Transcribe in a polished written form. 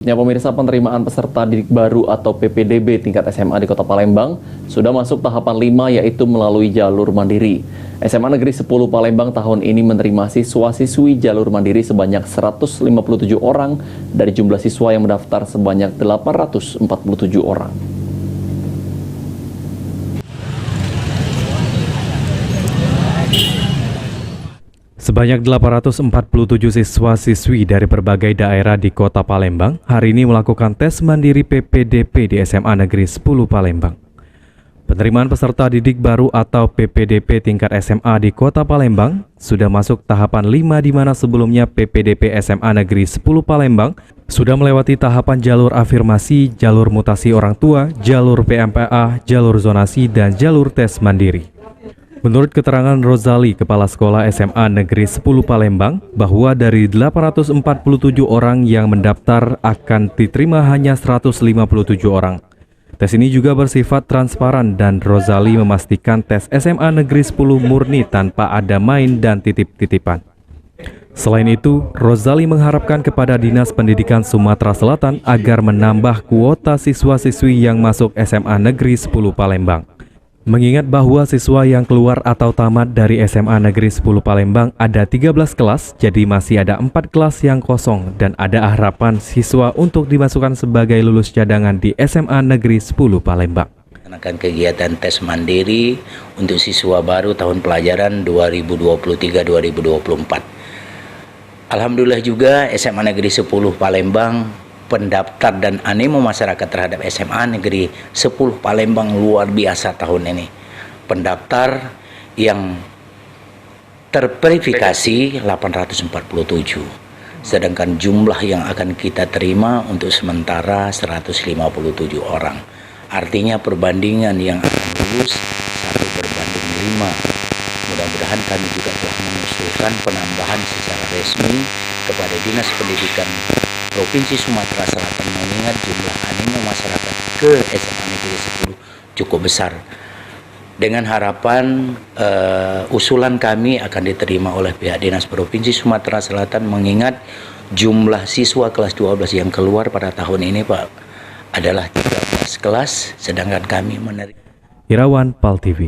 Ya, pemirsa, penerimaan peserta didik baru atau PPDB tingkat SMA di Kota Palembang sudah masuk tahapan 5, yaitu melalui jalur mandiri. SMA Negeri 10 Palembang tahun ini menerima siswa-siswi jalur mandiri sebanyak 157 orang dari jumlah siswa yang mendaftar sebanyak 847 orang. Sebanyak 847 siswa-siswi dari berbagai daerah di Kota Palembang hari ini melakukan tes mandiri PPDB di SMA Negeri 10 Palembang. Penerimaan peserta didik baru atau PPDB tingkat SMA di Kota Palembang sudah masuk tahapan 5, di mana sebelumnya PPDB SMA Negeri 10 Palembang sudah melewati tahapan jalur afirmasi, jalur mutasi orang tua, jalur PMPA, jalur zonasi, dan jalur tes mandiri. Menurut keterangan Rozali, Kepala Sekolah SMA Negeri 10 Palembang, bahwa dari 847 orang yang mendaftar akan diterima hanya 157 orang. Tes ini juga bersifat transparan dan Rozali memastikan tes SMA Negeri 10 murni tanpa ada main dan titip-titipan. Selain itu, Rozali mengharapkan kepada Dinas Pendidikan Sumatera Selatan agar menambah kuota siswa-siswi yang masuk SMA Negeri 10 Palembang. Mengingat bahwa siswa yang keluar atau tamat dari SMA Negeri 10 Palembang ada 13 kelas, jadi masih ada 4 kelas yang kosong dan ada harapan siswa untuk dimasukkan sebagai lulus cadangan di SMA Negeri 10 Palembang. Akan kegiatan tes mandiri untuk siswa baru tahun pelajaran 2023-2024. Alhamdulillah juga SMA Negeri 10 Palembang, pendaftar dan animo masyarakat terhadap SMA Negeri 10 Palembang luar biasa tahun ini. Pendaftar yang terverifikasi 847, sedangkan jumlah yang akan kita terima untuk sementara 157 orang. Artinya perbandingan yang akan lulus 1 berbanding 5. Mudah-mudahan kami juga telah mengusulkan penambahan secara resmi kepada Dinas Pendidikan Provinsi Sumatera Selatan, mengingat jumlah animo masyarakat ke SMA Negeri 10 cukup besar. Dengan harapan usulan kami akan diterima oleh pihak Dinas Provinsi Sumatera Selatan, mengingat jumlah siswa kelas 12 yang keluar pada tahun ini, Pak, adalah 13 kelas, sedangkan kami menerima. Irawan, PAL TV.